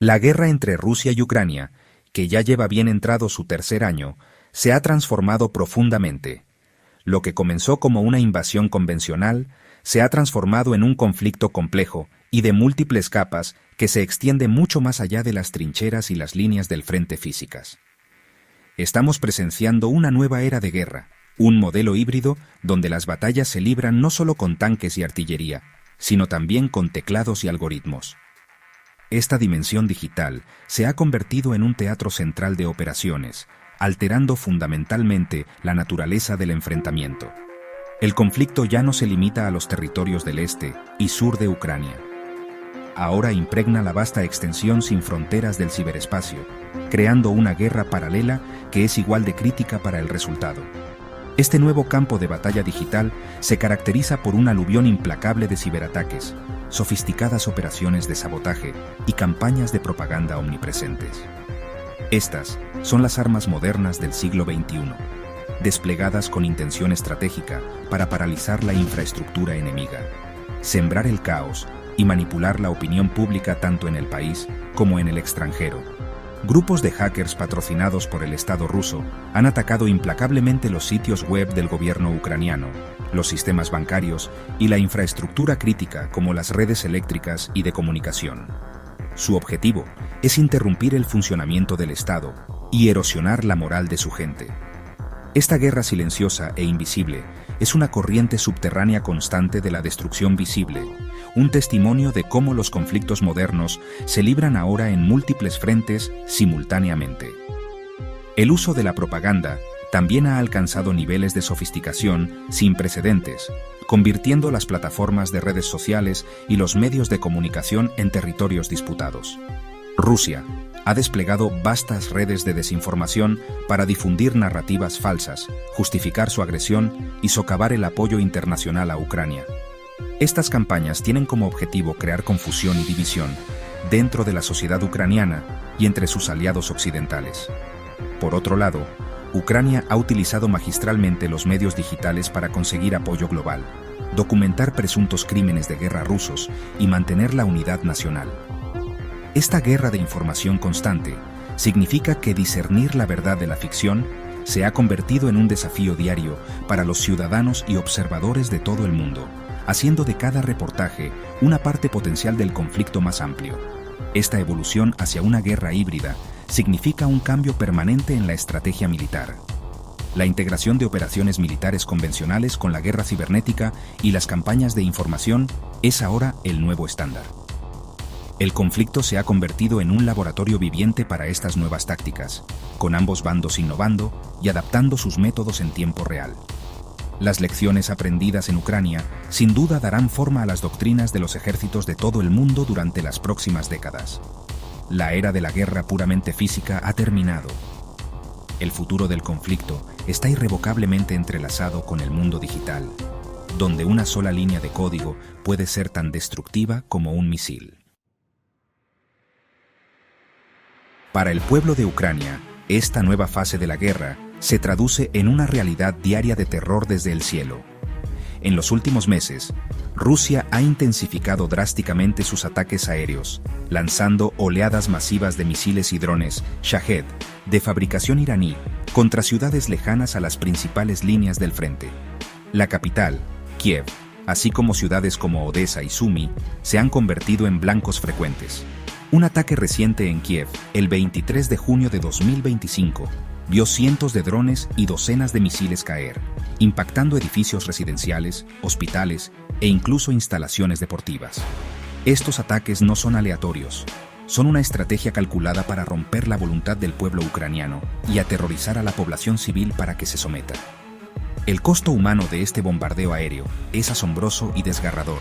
La guerra entre Rusia y Ucrania, que ya lleva bien entrado su tercer año, se ha transformado profundamente. Lo que comenzó como una invasión convencional se ha transformado en un conflicto complejo y de múltiples capas que se extiende mucho más allá de las trincheras y las líneas del frente físicas. Estamos presenciando una nueva era de guerra, un modelo híbrido donde las batallas se libran no solo con tanques y artillería, sino también con teclados y algoritmos. Esta dimensión digital se ha convertido en un teatro central de operaciones, alterando fundamentalmente la naturaleza del enfrentamiento. El conflicto ya no se limita a los territorios del este y sur de Ucrania. Ahora impregna la vasta extensión sin fronteras del ciberespacio, creando una guerra paralela que es igual de crítica para el resultado. Este nuevo campo de batalla digital se caracteriza por un aluvión implacable de ciberataques, sofisticadas operaciones de sabotaje y campañas de propaganda omnipresentes. Estas son las armas modernas del siglo XXI, desplegadas con intención estratégica para paralizar la infraestructura enemiga, sembrar el caos y manipular la opinión pública tanto en el país como en el extranjero. Grupos de hackers patrocinados por el Estado ruso han atacado implacablemente los sitios web del gobierno ucraniano, los sistemas bancarios y la infraestructura crítica como las redes eléctricas y de comunicación. Su objetivo es interrumpir el funcionamiento del Estado y erosionar la moral de su gente. Esta guerra silenciosa e invisible es una corriente subterránea constante de la destrucción visible, un testimonio de cómo los conflictos modernos se libran ahora en múltiples frentes simultáneamente. El uso de la propaganda también ha alcanzado niveles de sofisticación sin precedentes, convirtiendo las plataformas de redes sociales y los medios de comunicación en territorios disputados. Rusia ha desplegado vastas redes de desinformación para difundir narrativas falsas, justificar su agresión y socavar el apoyo internacional a Ucrania. Estas campañas tienen como objetivo crear confusión y división dentro de la sociedad ucraniana y entre sus aliados occidentales. Por otro lado, Ucrania ha utilizado magistralmente los medios digitales para conseguir apoyo global, documentar presuntos crímenes de guerra rusos y mantener la unidad nacional. Esta guerra de información constante significa que discernir la verdad de la ficción se ha convertido en un desafío diario para los ciudadanos y observadores de todo el mundo, haciendo de cada reportaje una parte potencial del conflicto más amplio. Esta evolución hacia una guerra híbrida significa un cambio permanente en la estrategia militar. La integración de operaciones militares convencionales con la guerra cibernética y las campañas de información es ahora el nuevo estándar. El conflicto se ha convertido en un laboratorio viviente para estas nuevas tácticas, con ambos bandos innovando y adaptando sus métodos en tiempo real. Las lecciones aprendidas en Ucrania sin duda darán forma a las doctrinas de los ejércitos de todo el mundo durante las próximas décadas. La era de la guerra puramente física ha terminado. El futuro del conflicto está irrevocablemente entrelazado con el mundo digital, donde una sola línea de código puede ser tan destructiva como un misil. Para el pueblo de Ucrania, esta nueva fase de la guerra se traduce en una realidad diaria de terror desde el cielo. En los últimos meses, Rusia ha intensificado drásticamente sus ataques aéreos, lanzando oleadas masivas de misiles y drones Shahed, de fabricación iraní, contra ciudades lejanas a las principales líneas del frente. La capital, Kiev, así como ciudades como Odessa y Sumy, se han convertido en blancos frecuentes. Un ataque reciente en Kiev, el 23 de junio de 2025, vio cientos de drones y docenas de misiles caer, impactando edificios residenciales, hospitales e incluso instalaciones deportivas. Estos ataques no son aleatorios, son una estrategia calculada para romper la voluntad del pueblo ucraniano y aterrorizar a la población civil para que se someta. El costo humano de este bombardeo aéreo es asombroso y desgarrador.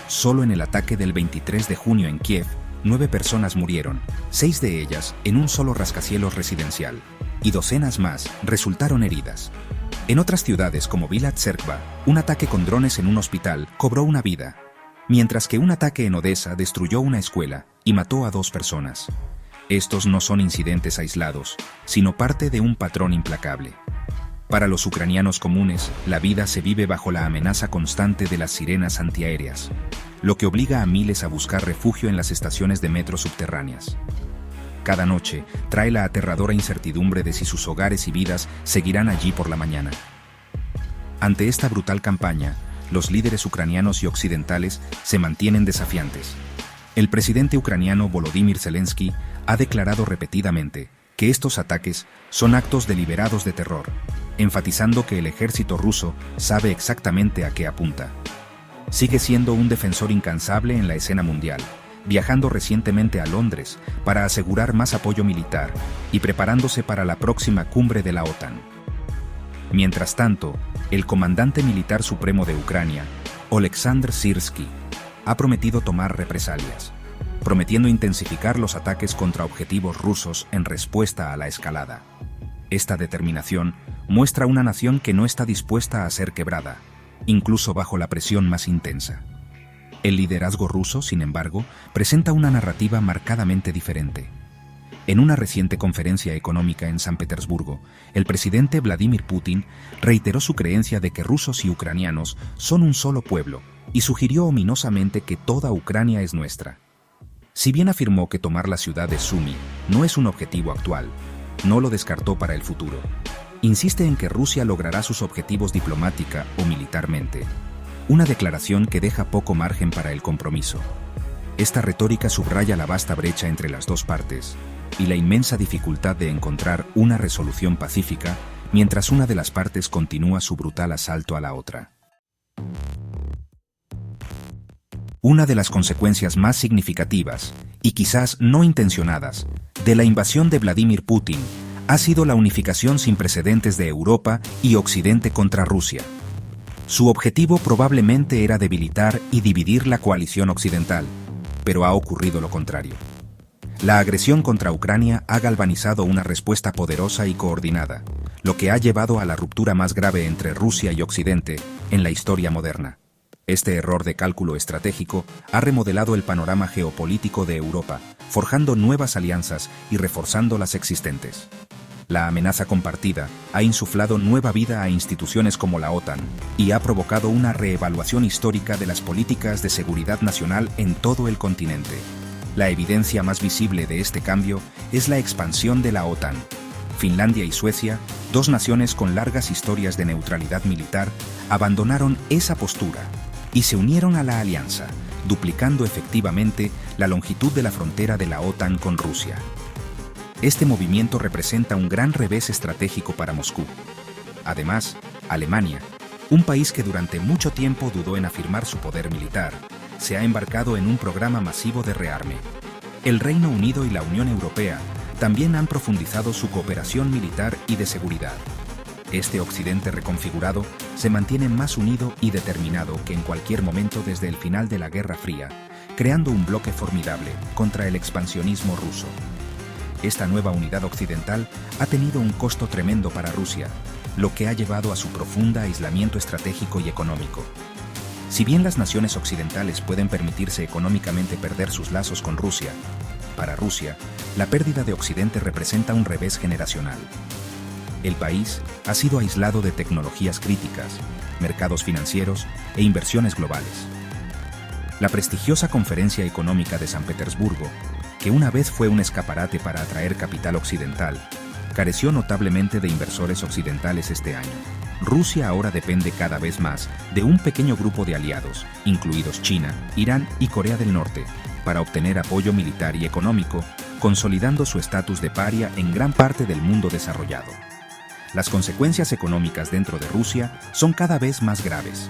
Solo en el ataque del 23 de junio en Kiev, 9 personas murieron, 6 de ellas en un solo rascacielos residencial, y docenas más resultaron heridas. En otras ciudades como Vila Tserkva, un ataque con drones en un hospital cobró una vida, mientras que un ataque en Odessa destruyó una escuela y mató a 2 personas. Estos no son incidentes aislados, sino parte de un patrón implacable. Para los ucranianos comunes, la vida se vive bajo la amenaza constante de las sirenas antiaéreas. lo que obliga a miles a buscar refugio en las estaciones de metro subterráneas. Cada noche trae la aterradora incertidumbre de si sus hogares y vidas seguirán allí por la mañana. Ante esta brutal campaña, los líderes ucranianos y occidentales se mantienen desafiantes. El presidente ucraniano Volodymyr Zelensky ha declarado repetidamente que estos ataques son actos deliberados de terror, enfatizando que el ejército ruso sabe exactamente a qué apunta. Sigue siendo un defensor incansable en la escena mundial, viajando recientemente a Londres para asegurar más apoyo militar y preparándose para la próxima cumbre de la OTAN. Mientras tanto, el comandante militar supremo de Ucrania, Oleksandr Syrskyi, ha prometido tomar represalias, prometiendo intensificar los ataques contra objetivos rusos en respuesta a la escalada. Esta determinación muestra una nación que no está dispuesta a ser quebrada, incluso bajo la presión más intensa. El liderazgo ruso, sin embargo, presenta una narrativa marcadamente diferente. En una reciente conferencia económica en San Petersburgo, el presidente Vladimir Putin reiteró su creencia de que rusos y ucranianos son un solo pueblo y sugirió ominosamente que toda Ucrania es nuestra. Si bien afirmó que tomar la ciudad de Sumy no es un objetivo actual, no lo descartó para el futuro. Insiste en que Rusia logrará sus objetivos diplomática o militarmente, una declaración que deja poco margen para el compromiso. Esta retórica subraya la vasta brecha entre las dos partes y la inmensa dificultad de encontrar una resolución pacífica mientras una de las partes continúa su brutal asalto a la otra. Una de las consecuencias más significativas, y quizás no intencionadas, de la invasión de Vladimir Putin ha sido la unificación sin precedentes de Europa y Occidente contra Rusia. Su objetivo probablemente era debilitar y dividir la coalición occidental, pero ha ocurrido lo contrario. La agresión contra Ucrania ha galvanizado una respuesta poderosa y coordinada, lo que ha llevado a la ruptura más grave entre Rusia y Occidente en la historia moderna. Este error de cálculo estratégico ha remodelado el panorama geopolítico de Europa, forjando nuevas alianzas y reforzando las existentes. La amenaza compartida ha insuflado nueva vida a instituciones como la OTAN y ha provocado una reevaluación histórica de las políticas de seguridad nacional en todo el continente. La evidencia más visible de este cambio es la expansión de la OTAN. Finlandia y Suecia, dos naciones con largas historias de neutralidad militar, abandonaron esa postura y se unieron a la alianza, duplicando efectivamente la longitud de la frontera de la OTAN con Rusia. Este movimiento representa un gran revés estratégico para Moscú. Además, Alemania, un país que durante mucho tiempo dudó en afirmar su poder militar, se ha embarcado en un programa masivo de rearme. El Reino Unido y la Unión Europea también han profundizado su cooperación militar y de seguridad. Este Occidente reconfigurado se mantiene más unido y determinado que en cualquier momento desde el final de la Guerra Fría, creando un bloque formidable contra el expansionismo ruso. Esta nueva unidad occidental ha tenido un costo tremendo para Rusia, lo que ha llevado a su profundo aislamiento estratégico y económico. Si bien las naciones occidentales pueden permitirse económicamente perder sus lazos con Rusia, para Rusia, la pérdida de Occidente representa un revés generacional. El país ha sido aislado de tecnologías críticas, mercados financieros e inversiones globales. La prestigiosa Conferencia Económica de San Petersburgo, que una vez fue un escaparate para atraer capital occidental, careció notablemente de inversores occidentales este año. Rusia ahora depende cada vez más de un pequeño grupo de aliados, incluidos China, Irán y Corea del Norte, para obtener apoyo militar y económico, consolidando su estatus de paria en gran parte del mundo desarrollado. Las consecuencias económicas dentro de Rusia son cada vez más graves.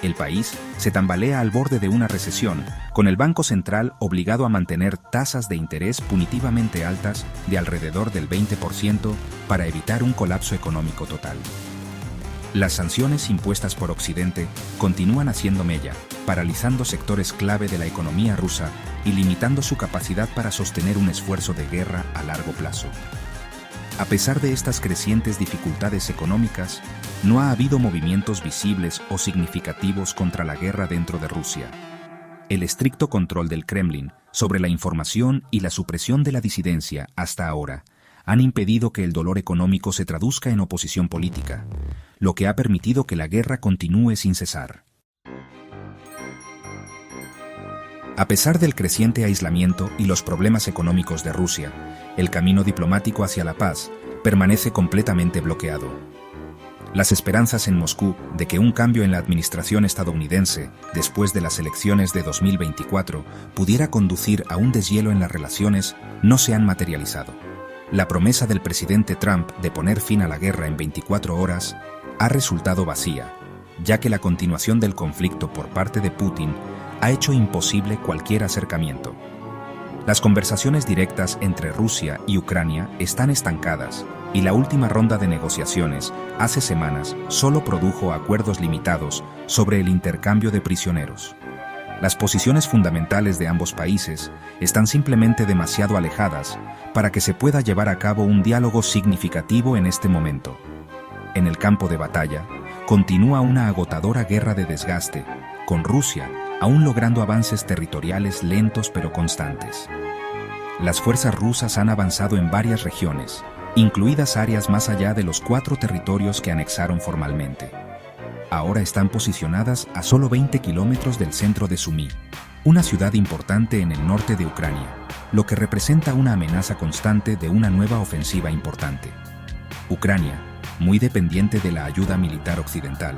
El país se tambalea al borde de una recesión, con el Banco Central obligado a mantener tasas de interés punitivamente altas de alrededor del 20% para evitar un colapso económico total. Las sanciones impuestas por Occidente continúan haciendo mella, paralizando sectores clave de la economía rusa y limitando su capacidad para sostener un esfuerzo de guerra a largo plazo. A pesar de estas crecientes dificultades económicas, no ha habido movimientos visibles o significativos contra la guerra dentro de Rusia. El estricto control del Kremlin sobre la información y la supresión de la disidencia hasta ahora han impedido que el dolor económico se traduzca en oposición política, lo que ha permitido que la guerra continúe sin cesar. A pesar del creciente aislamiento y los problemas económicos de Rusia, el camino diplomático hacia la paz permanece completamente bloqueado. Las esperanzas en Moscú de que un cambio en la administración estadounidense, después de las elecciones de 2024, pudiera conducir a un deshielo en las relaciones, no se han materializado. La promesa del presidente Trump de poner fin a la guerra en 24 horas ha resultado vacía, ya que la continuación del conflicto por parte de Putin ha hecho imposible cualquier acercamiento. Las conversaciones directas entre Rusia y Ucrania están estancadas, y la última ronda de negociaciones, hace semanas, solo produjo acuerdos limitados sobre el intercambio de prisioneros. Las posiciones fundamentales de ambos países están simplemente demasiado alejadas para que se pueda llevar a cabo un diálogo significativo en este momento. En el campo de batalla, continúa una agotadora guerra de desgaste, con Rusia aún logrando avances territoriales lentos pero constantes. Las fuerzas rusas han avanzado en varias regiones, incluidas áreas más allá de los 4 territorios que anexaron formalmente. Ahora están posicionadas a solo 20 kilómetros del centro de Sumy, una ciudad importante en el norte de Ucrania, lo que representa una amenaza constante de una nueva ofensiva importante. Ucrania, muy dependiente de la ayuda militar occidental,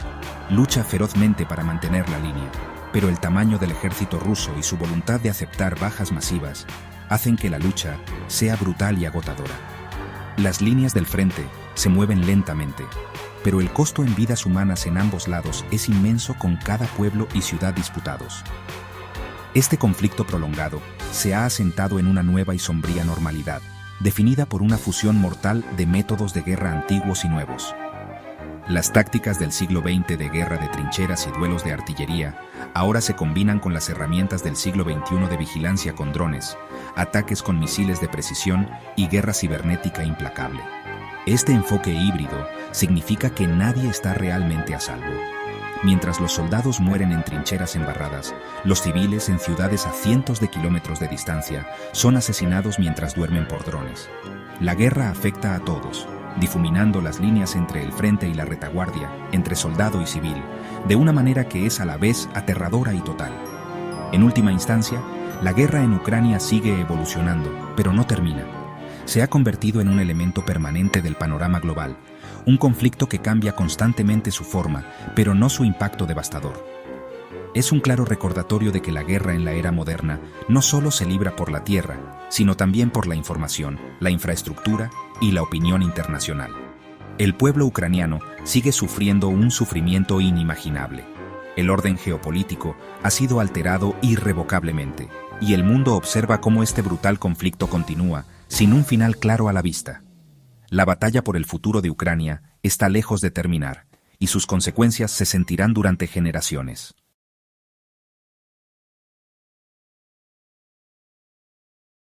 lucha ferozmente para mantener la línea, pero el tamaño del ejército ruso y su voluntad de aceptar bajas masivas hacen que la lucha sea brutal y agotadora. Las líneas del frente se mueven lentamente, pero el costo en vidas humanas en ambos lados es inmenso con cada pueblo y ciudad disputados. Este conflicto prolongado se ha asentado en una nueva y sombría normalidad, definida por una fusión mortal de métodos de guerra antiguos y nuevos. Las tácticas del siglo XX de guerra de trincheras y duelos de artillería ahora se combinan con las herramientas del siglo XXI de vigilancia con drones, ataques con misiles de precisión y guerra cibernética implacable. Este enfoque híbrido significa que nadie está realmente a salvo. Mientras los soldados mueren en trincheras embarradas, los civiles en ciudades a cientos de kilómetros de distancia son asesinados mientras duermen por drones. La guerra afecta a todos, difuminando las líneas entre el frente y la retaguardia, entre soldado y civil, de una manera que es a la vez aterradora y total. En última instancia, la guerra en Ucrania sigue evolucionando, pero no termina. Se ha convertido en un elemento permanente del panorama global, un conflicto que cambia constantemente su forma, pero no su impacto devastador. Es un claro recordatorio de que la guerra en la era moderna no solo se libra por la tierra, sino también por la información, la infraestructura y la opinión internacional. El pueblo ucraniano sigue sufriendo un sufrimiento inimaginable. El orden geopolítico ha sido alterado irrevocablemente, y el mundo observa cómo este brutal conflicto continúa, sin un final claro a la vista. La batalla por el futuro de Ucrania está lejos de terminar, y sus consecuencias se sentirán durante generaciones.